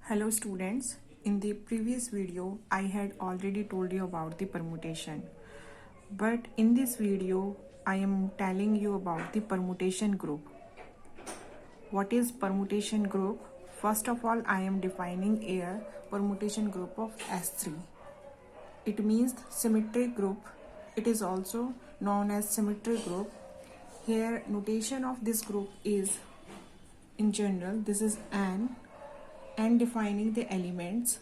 Hello students, in the previous video I had already told you about the permutation, but in this video I am telling you about the permutation group. What is permutation group? First of all, I am defining a permutation group of S3. It means symmetric group. It is also known as symmetric group. Here notation of this group is, in general, this is n and defining the elements.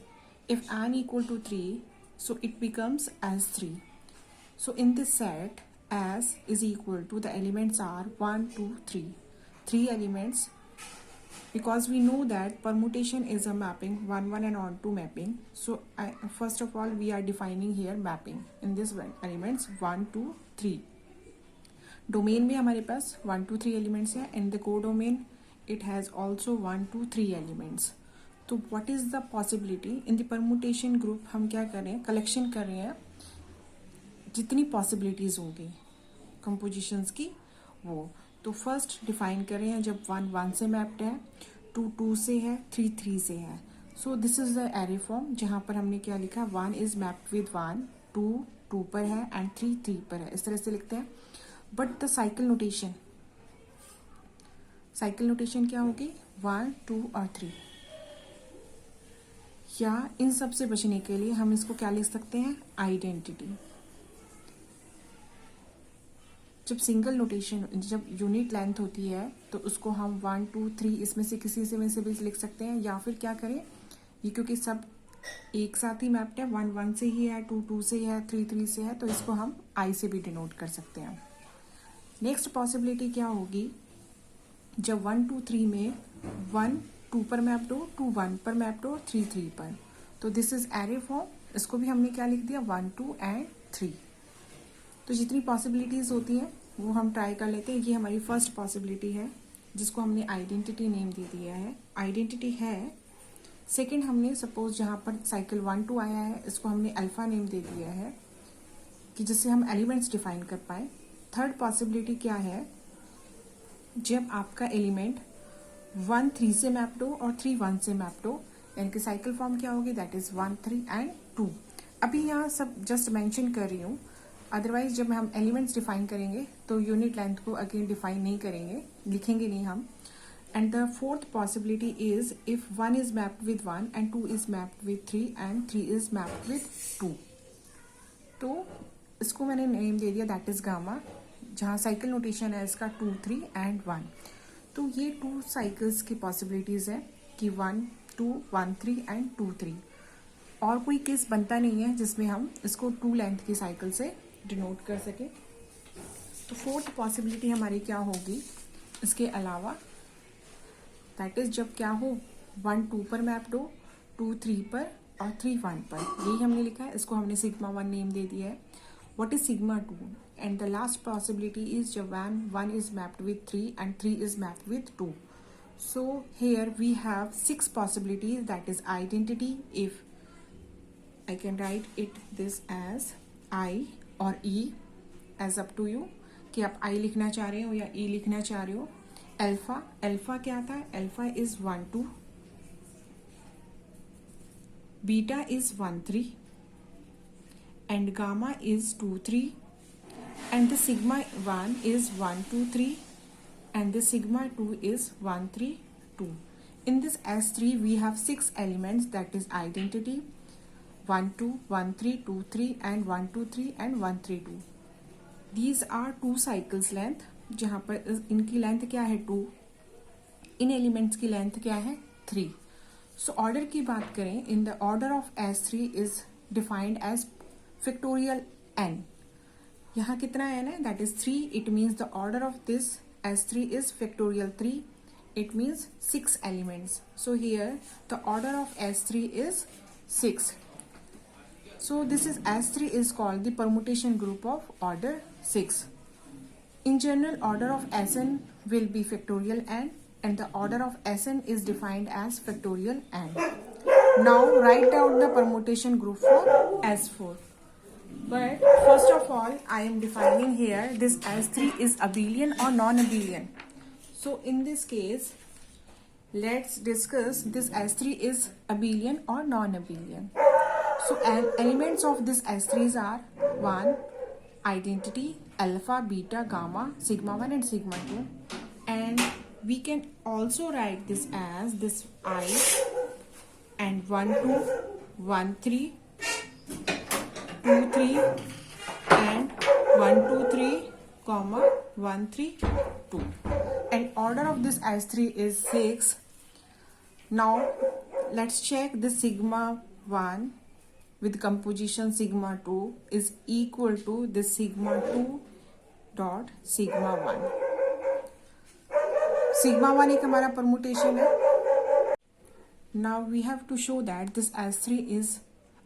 If n equal to 3, so it becomes S3. So in this set, S is equal to, the elements are 1, 2, 3. 3 elements, because we know that permutation is a mapping, 1, 1 and on 2 mapping. So first of all, we are defining here mapping in this one elements 1, 2, 3. Domain में हमारे पास 1, 2, 3 elements है. In the codomain, it has also 1, 2, 3 elements. तो what is the possibility in the permutation group? हम क्या कर रहे हैं, collection कर रहे हैं जितनी पॉसिबिलिटीज होंगी कंपोजिशंस की वो. तो फर्स्ट डिफाइन कर रहे हैं जब 1 1 से मैप्ड है, 2 2 से है, 3 3 से है. So this is the array form जहां पर हमने क्या लिखा, 1 इज मैप्ड विद 1, 2 2 पर है एंड 3 3 पर है. इस तरह से लिखते हैं. बट द साइकिल नोटेशन क्या होगी, 1 2 और 3. या इन सब से बचने के लिए हम इसको क्या लिख सकते हैं, आइडेंटिटी. जब सिंगल नोटेशन, जब यूनिट लेंथ होती है तो उसको हम 1 2 3 इसमें से किसी से में से भी लिख सकते हैं. या फिर क्या करें, ये क्योंकि सब एक साथ ही मैप्ड है, 1 1 से ही है, 2 2 से है, 3 3 से है, तो इसको हम आई से भी डिनोट कर सकते हैं. नेक्स्ट पॉसिबिलिटी क्या होगी, जब 1 2 3 में 1 2 पर मैप्ड हो, 2 1 पर मैप्ड हो, 3 3 पर. तो दिस इज एरे फॉर्म. इसको भी हमने क्या लिख दिया, 1 2 एंड 3. तो जितनी पॉसिबिलिटीज होती हैं वो हम ट्राई कर लेते हैं. ये हमारी फर्स्ट पॉसिबिलिटी है जिसको हमने आइडेंटिटी नेम दे दिया है, आइडेंटिटी है. सेकंड, हमने सपोज जहां पर साइकिल 1 2 आया है, इसको हमने अल्फा नेम दे दिया है कि जिससे हम एलिमेंट्स डिफाइन कर पाए. थर्ड पॉसिबिलिटी क्या है, जब आपका एलिमेंट 1 3 से मैप्ड हो और 3 1 से मैप्ड हो, यानी कि साइकिल फॉर्म क्या होगी, दैट इज 1 3 एंड 2. अभी यहाँ सब जस्ट मेंशन कर रही हूँ. अदरवाइज जब हम एलिमेंट्स डिफाइन करेंगे तो यूनिट लेंथ को अगेन डिफाइन नहीं करेंगे, लिखेंगे नहीं हम. And the fourth possibility is if 1 is mapped with 1 and 2 is mapped with 3 and 3 is mapped with 2. तो इसको मैंने नेम दे दिया, दैट इज गामा. जहाँ साइकिल नोटेशन है इसका 2 3 एंड 1. तो ये 2 साइकिल्स की पॉसिबिलिटीज है कि 1 2 1 3 एंड 2 3. और कोई केस बनता नहीं है जिसमें हम इसको 2 लेंथ की साइकिल से डिनोट कर सके. तो फोर्थ पॉसिबिलिटी हमारी क्या होगी इसके अलावा, दैट इज जब क्या हो, 1 2 पर मैप्ड हो, 2 3 पर और 3 1 पर. यही हमने लिखा है, इसको हमने सिग्मा 1 नेम दे दिया है. What is sigma 2? And the last possibility is when 1 is mapped with 3 and 3 is mapped with 2. So here we have 6 possibilities, that is identity. If I can write it this as I or E, as up to you कि आप I लिखना चाह रहे हो या E लिखना चाह रहे हो. अल्फा क्या था, alpha is 1 2, beta is 1 3 and gamma is 2 3 and the sigma 1 is 1 2 3 and the sigma 2 is 1 3 2. In this S3 we have 6 elements, that is identity 1 2 1 3 2 3 and 1 2 3 and 1 3 2. These are 2 cycles length, जहाँ पर इनकी length क्या है 2, इन elements की length क्या है 3. So order की बात करें, in the order of S3 is defined as factorial n. यहाँ कितना n है, that is 3. It means the order of this S3 is factorial 3. It means 6 elements. So here the order of S3 is 6. So this is S3 is called the permutation group of order 6. In general, order of Sn will be factorial n and the order of Sn is defined as factorial n. Now write down the permutation group for S4. But first of all, I am defining here this S3 is abelian or non-abelian. So in this case, let's discuss this S3 is abelian or non-abelian. So elements of this S3s are 1 identity, alpha, beta, gamma, sigma 1 and sigma 2, and we can also write this as this I and 1 2 1 3 2 3 and 1 2 3 comma 1 3 2, and order of this S3 is 6. Now let's check the sigma 1 with composition sigma 2 is equal to this sigma 2 dot sigma 1. sigma 1 एक हमारा permutation है. Now we have to show that this S3 is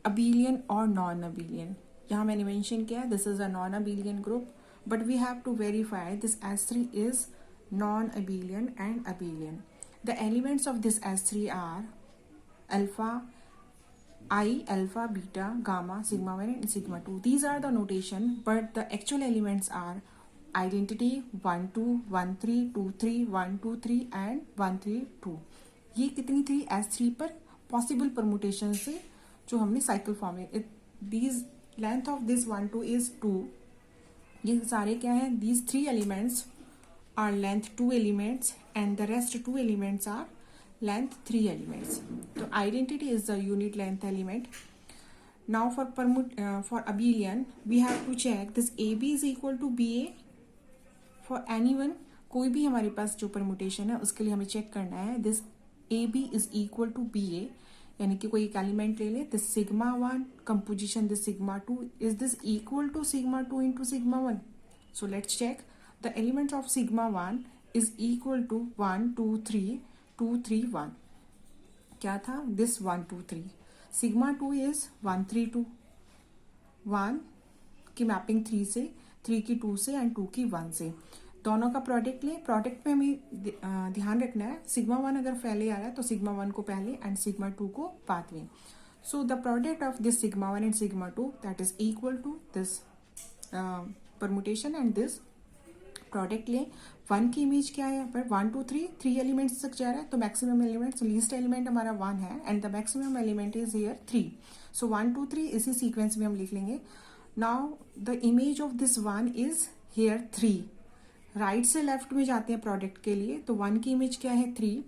abelian or non-abelian. यहाँ मैंने mention किया this is a non-abelian group, but we have to verify this S3 is non-abelian and abelian. The elements of this S3 are alpha, I, alpha, beta, gamma, sigma 1 and sigma 2. These are the notation, but the actual elements are identity 1 2 1 3 2 3 1 2 3 and 1 3 2. ये कितनी थी S3 पर possible permutation से जो हमने cycle form में. These length of this 1 2 is 2. ये सारे क्या है, these 3 elements are length 2 elements and the rest 2 elements are length 3 elements. So identity is the unit length element. Now for abelian we have to check this AB is equal to BA for anyone. कोई भी हमारे पास जो permutation है उसके लिए हमें check करना है this AB is equal to BA, यानी कि कोई एक एलिमेंट ले ले this sigma 1 composition this sigma 2 is this equal to sigma 2 into sigma 1. So let's check the element of sigma 1 is equal to 1 2 3 2 3 1. क्या था this 1 2 3. sigma 2 is 1 3 2. 1 की mapping 3 से, 3 की 2 से एंड 2 की 1 से. दोनों का प्रोडक्ट लें. प्रोडक्ट पे हमें ध्यान रखना है सिग्मा 1 अगर पहले आ रहा है तो सिग्मा 1 को पहले एंड सिग्मा 2 को बाद में. So the product of this sigma 1 and sigma 2 that is equal to this permutation and this product लें. 1 की इमेज क्या है यहाँ पर 1 2 3 3 एलिमेंट्स तक जा रहा है तो मैक्सिमम एलिमेंट्स लीस्ट एलिमेंट हमारा 1 है and the maximum element is here 3. सो 1 2 3 इसी सीक्वेंस में हम लिख लेंगे. Now the image of this 1 is here 3. Right से लेफ्ट में जाते हैं प्रोडक्ट के लिए तो 1 की इमेज क्या है 3.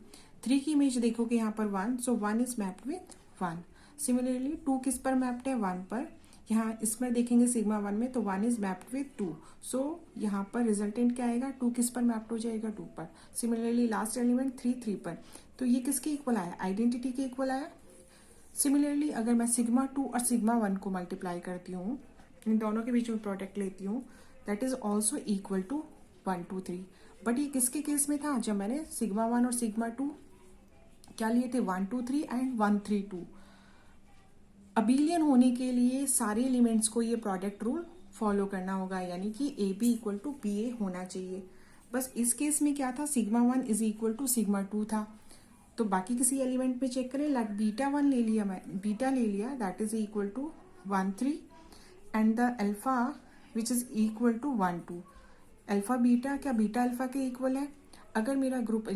3 की इमेज देखोगे यहाँ पर 1. सो 1 इज मैप्ड विथ 1. सिमिलरली 2 किस पर मैप्ड है 1 पर. यहाँ इसमें देखेंगे सिग्मा 1 में तो 1 इज मैप्ड विथ 2. सो यहाँ पर रिजल्टेंट क्या आएगा 2 किस पर मैप्ड हो जाएगा 2 पर. सिमिलरली लास्ट एलिमेंट 3 3 पर. तो ये किसके इक्वल आया आइडेंटिटी के इक्वल आया. सिमिलरली अगर मैं सिग्मा 2 और सिग्मा 1 को मल्टीप्लाई करती हूँ इन दोनों के बीच में प्रोडक्ट लेती हूँ that is also equal to 1 2 3. But ये किसके केस में था जब मैंने सिग्मा 1 और सिग्मा 2 क्या लिए थे 1 2 3 एंड 1 3 2. अबीलियन होने के लिए सारे एलिमेंट्स को ये प्रोडक्ट रूल फॉलो करना होगा यानी कि A B equal to B A होना चाहिए. बस इस केस में क्या था sigma 1 is equal to sigma 2 था. तो बाकी किसी एलिमेंट में चेक करें लाइक बीटा 1 ले लिया मैं बीटा ले लिया that is equal to 1 3 and the alpha which is equal to 1 2. Alpha beta क्या बीटा अल्फा के इक्वल है. अगर मेरा ग्रुप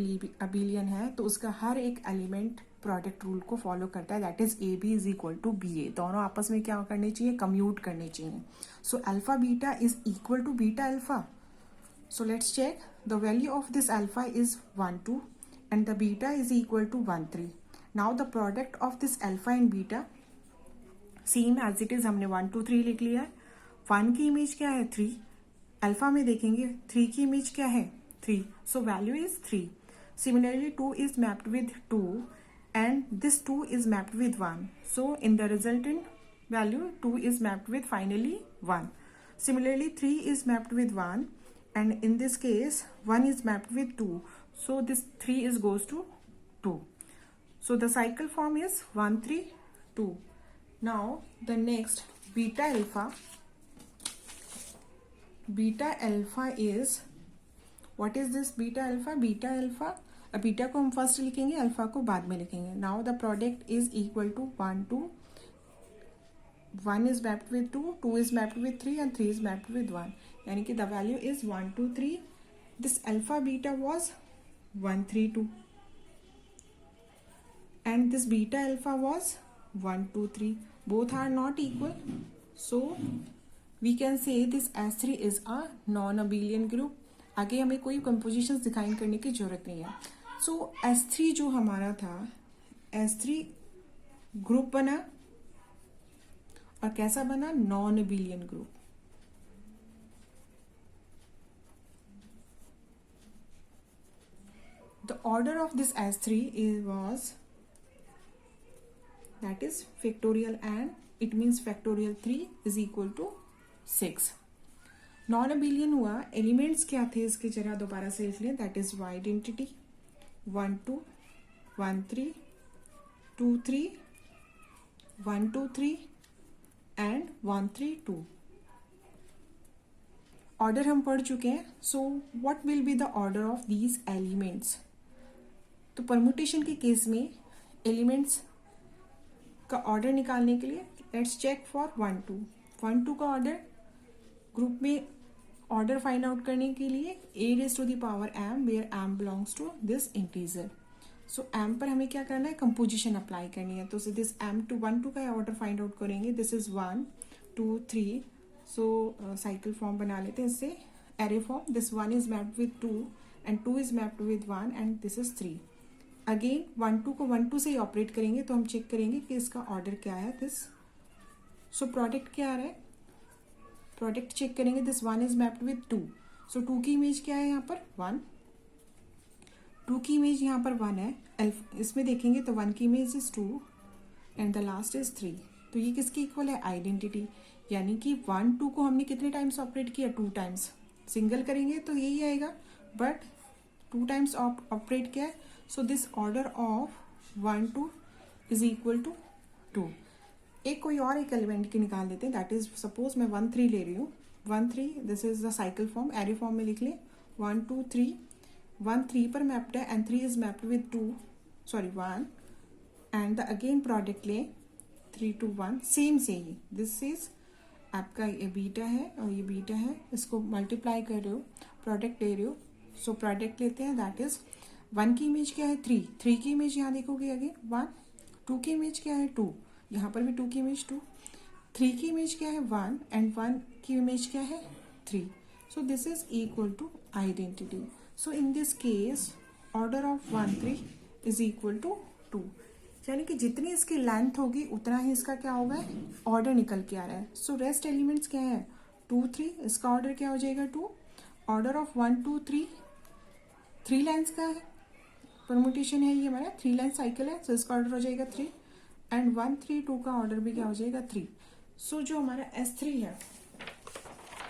अबीलियन है तो उसका हर एक एलिमेंट प्रोडक्ट रूल को फॉलो करता है that is A B is equal to B A. दोनों आपस में क्या करने चाहिए कम्यूट करने चाहिए. So alpha beta is equal to beta alpha. So let's check the value of this alpha is 1 2 and the beta is equal to 1 3. Now the product of this alpha and beta same as it is हमने 1 2 3 लिख लिया है. 1 की image क्या है 3. Alpha में देखेंगे 3 की इमेज क्या है 3. So value is 3. Similarly 2 is mapped with 2 and this 2 is mapped with 1. So in the resultant value 2 is mapped with finally 1. Similarly 3 is mapped with 1 and in this case 1 is mapped with 2. So this 3 is goes to 2. So the cycle form is 1 3 2. Now the next beta alpha. Beta alpha is what is this beta alpha? Beta alpha beta को हम first लिखेंगे alpha को बाद में लिखेंगे. Now the product is equal to 1 2 1 is mapped with 2 2 is mapped with 3 and 3 is mapped with 1 यानी कि the value is 1 2 3. This alpha beta was 1 3 2. this beta alpha was 1 2 3, both are not equal, so we can say this S3 is a non-abelian group. आगे हमें कोई compositions define करने की जरूरत नहीं है. सो S3 जो हमारा था, S3 ग्रुप बना और कैसा बना, non abelian group. The order of this S3 was that is factorial, and it means factorial 3 is equal to 6. Non abelian हुआ. एलिमेंट्स क्या थे इसके, जरा दोबारा से लिख लें. That is y identity 1 2 1 3 2 3 1 2 3 and 1 3 2. Order हम पढ़ चुके हैं. So what will be the order of these elements. तो परमुटेशन के केस में एलिमेंट्स का ऑर्डर निकालने के लिए लेट्स चेक फॉर 1 2. 1 2 का ऑर्डर ग्रुप में ऑर्डर फाइंड आउट करने के लिए a raised to the power m where m belongs to this integer. So m पर हमें क्या करना है, कंपोजिशन अप्लाई करनी है. तो दिस m टू 1 2 का ऑर्डर फाइंड आउट करेंगे. This is 1 2 3. So cycle form बना लेते हैं इससे, array form. This 1 is mapped with 2 and 2 is mapped with 1 and this is 3. Again 1 2 को 1 2 से ही ऑपरेट करेंगे तो हम चेक करेंगे कि इसका ऑर्डर क्या है. दिस सो प्रोडक्ट क्या आ रहा है, प्रोडक्ट चेक करेंगे. This 1 is mapped with 2. सो 2 की इमेज क्या है यहाँ पर, 1. 2 की इमेज यहाँ पर 1 है. इसमें देखेंगे तो 1 की image is 2 and the last is 3. तो ये किसके इक्वल है, आइडेंटिटी. यानी कि 1 2 को हमने कितने टाइम्स ऑपरेट किया, 2 टाइम्स. सिंगल करेंगे तो यही आएगा, बट 2 टाइम्स ऑपरेट किया है. So this order of 1 2 is equal to 2. एक कोई और एक एलिमेंट की निकाल देते हैं. दैट इज सपोज मैं 1 3 ले रही हूँ. 1 3 this is the cycle form, array form में लिख लें. 1 2 3. 1 3 पर मैप्ड है and 3 is mapped with 2 sorry 1 and the again product ले 3 2 1. सेम से ही दिस इज आपका ये बीटा है और ये बीटा है. इसको मल्टीप्लाई कर रहे हो, प्रोडक्ट ले रहे हो. सो प्रोडक्ट लेते हैं. दैट इज 1 की इमेज क्या है, 3. 3 की इमेज यहाँ देखोगे अगेन 1. 2 की इमेज क्या है, 2. यहाँ पर भी 2 की इमेज 2. 3 की इमेज क्या है, 1 एंड 1 की इमेज क्या है, 3. So this is equal to identity. So in this case order of 1 3 is equal to 2. यानी कि जितनी इसकी लेंथ होगी उतना ही इसका क्या होगा, ऑर्डर निकल के आ रहा है. सो रेस्ट एलिमेंट्स क्या है, 2 3. इसका ऑर्डर क्या हो जाएगा, 2. ऑर्डर ऑफ 1 2 3 3 लाइन्स का है, परमुटेशन है ये हमारा, 3 लाइन साइकिल है. सो इसका ऑर्डर हो जाएगा 3 एंड 1 3 2 का ऑर्डर भी क्या हो जाएगा, 3. सो जो हमारा S3 है,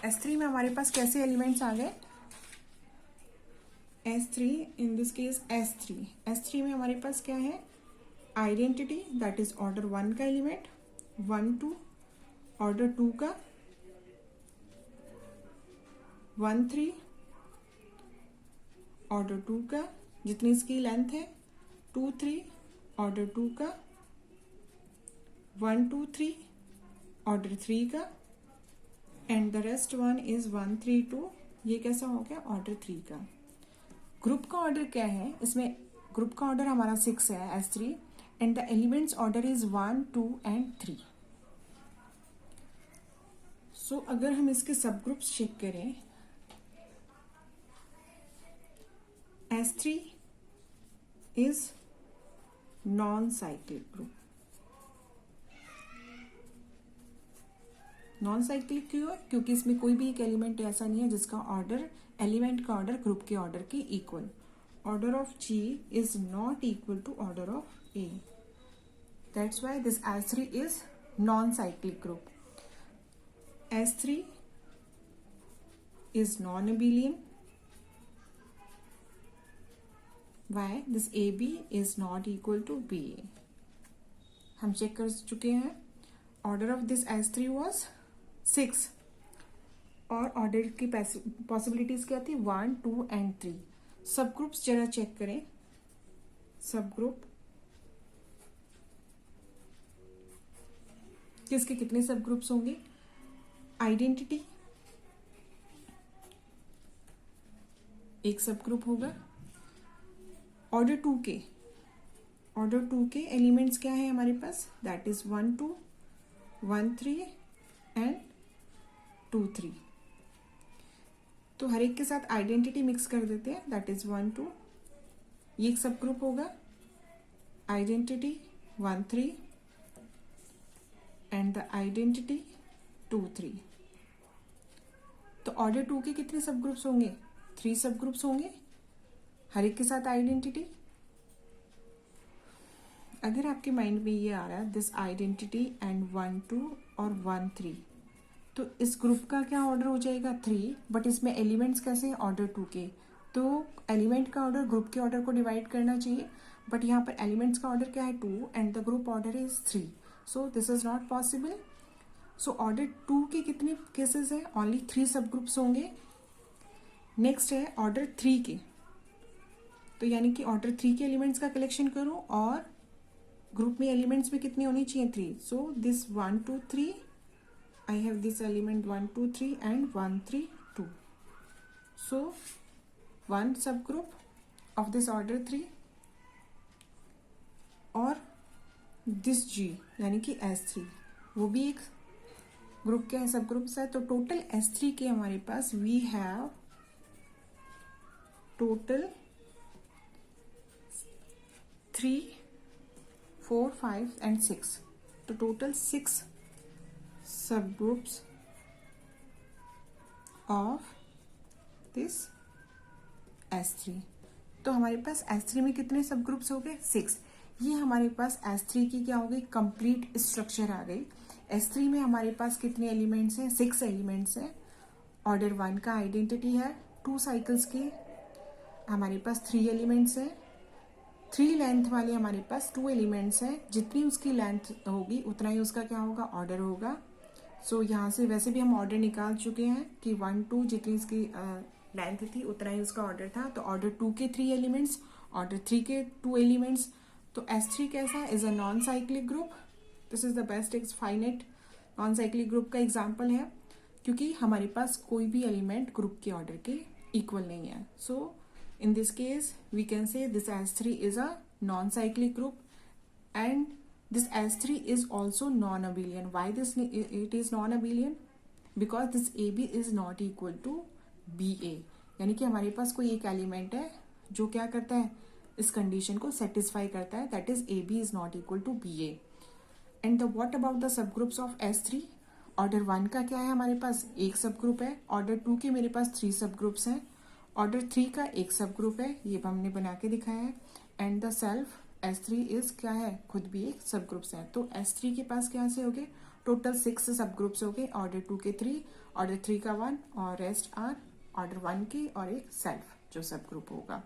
S3 में हमारे पास कैसे एलिमेंट्स आ गए, S3 in this case S3 में हमारे पास क्या है, आइडेंटिटी. दैट इज ऑर्डर 1 का एलिमेंट, 1 2. ऑर्डर 2 का 1 3. ऑर्डर 2 का जितनी इसकी लेंथ है 2 3. ऑर्डर 2 का 1 2 3. ऑर्डर 3 का एंड द रेस्ट 1 इज 1 3 2. ये कैसा हो गया, ऑर्डर 3 का. ग्रुप का ऑर्डर क्या है, इसमें ग्रुप का ऑर्डर हमारा 6 है S3 and the elements order is 1 2 and 3. सो अगर हम इसके सब ग्रुप्स चेक करें, S3 is non-cyclic group. Non cyclic क्यों है, क्योंकि इसमें कोई भी एक एलिमेंट ऐसा नहीं है जिसका ऑर्डर, एलिमेंट का ऑर्डर ग्रुप के ऑर्डर के equal. Order of G is not equal to order of A. That's why this S3 is non cyclic group. S3 is non-abelian. Why? This AB is not equal to BA. हम check कर चुके हैं. Order of this S3 was 6 और order की possibilities क्या थी, 1 2 and 3. सब groups जरा चेक करें. सब ग्रुप किसके कितने सब ग्रुप्स होंगे, आइडेंटिटी एक सब ग्रुप होगा. ऑर्डर 2 के ऑर्डर 2 के एलिमेंट्स क्या है हमारे पास, दैट इज 1 2 1 3 एंड 2 3। तो हर एक के साथ आइडेंटिटी मिक्स कर देते हैं, दैट इज 1 2, ये एक सब ग्रुप होगा, आइडेंटिटी 1 3 एंड द आइडेंटिटी 2 3। तो ऑर्डर 2 के कितने सब ग्रुप्स होंगे, 3 सब ग्रुप्स होंगे, हर एक के साथ आइडेंटिटी। अगर आपके माइंड में ये आ रहा है दिस आइडेंटिटी एंड 1 2 और 1 3, तो इस ग्रुप का क्या ऑर्डर हो जाएगा 3, बट इसमें एलिमेंट्स कैसे हैं ऑर्डर 2 के, तो एलिमेंट का ऑर्डर ग्रुप के ऑर्डर को डिवाइड करना चाहिए, बट यहाँ पर एलिमेंट्स का ऑर्डर क्या है 2 and the group order is 3, so this is not possible. So order 2 के कितने केसेस हैं, ओनली 3 सब ग्रुप्स होंगे। नेक्स्ट है ऑर्डर 3 के, तो यानी कि ऑर्डर 3 के एलिमेंट्स का कलेक्शन करो और ग्रुप में एलिमेंट्स में कितने होनी चाहिए 3, so this 1 2 3 I have this element 1 2 3 and 1 3 2, so one subgroup of this order 3 और this G यानी कि S3 वो भी एक ग्रुप के सब ग्रुप्स है। तो टोटल S3 के हमारे पास वी हैव टोटल 3 4 5 and 6, तो total 6 subgroups of this S3। तो हमारे पास S3 में कितने सब ग्रुप्स हो गए 6। ये हमारे पास S3 की क्या हो गई कंप्लीट स्ट्रक्चर आ गई। S3 में हमारे पास कितने एलिमेंट्स हैं, 6 एलिमेंट्स हैं। ऑर्डर 1 का आइडेंटिटी है 2 साइकिल्स की, हमारे पास 3 एलिमेंट्स हैं। 3 लेंथ वाले हमारे पास 2 एलिमेंट्स हैं, जितनी उसकी लेंथ होगी उतना ही उसका क्या होगा ऑर्डर होगा। सो यहाँ से वैसे भी हम ऑर्डर निकाल चुके हैं कि 1 2 जितनी इसकी लेंथ थी उतना ही उसका ऑर्डर था। तो ऑर्डर 2 के 3 एलिमेंट्स, ऑर्डर 3 के 2 एलिमेंट्स। तो S3 कैसा है, is a non cyclic group. This is the best finite non cyclic group का एग्जाम्पल है, क्योंकि हमारे पास कोई भी एलिमेंट ग्रुप के ऑर्डर के इक्वल नहीं है। सो in this case we can say this S3 is a non-cyclic group, and this S3 is also non-abelian. Why this it is non-abelian? Because this AB is not equal to BA, यानी कि हमारे पास कोई एक element है जो क्या करता है इस कंडीशन को सेटिस्फाई करता है, that is AB is not equal to BA। And the what about the sub groups of S3? Order 1 का क्या है हमारे पास एक सब ग्रुप है, ऑर्डर 2 के मेरे पास 3 सब ग्रुप्स हैं, ऑर्डर 3 का एक सब ग्रुप है, ये हमने बना के दिखाया है। And the self S3 is क्या है खुद भी एक सब ग्रुप्स है। तो S3 के पास क्या से हो गए टोटल 6 सब ग्रुप्स हो गए, ऑर्डर 2 के 3, ऑर्डर 3 का 1 और रेस्ट आर ऑर्डर 1 के और एक सेल्फ जो सब ग्रुप होगा।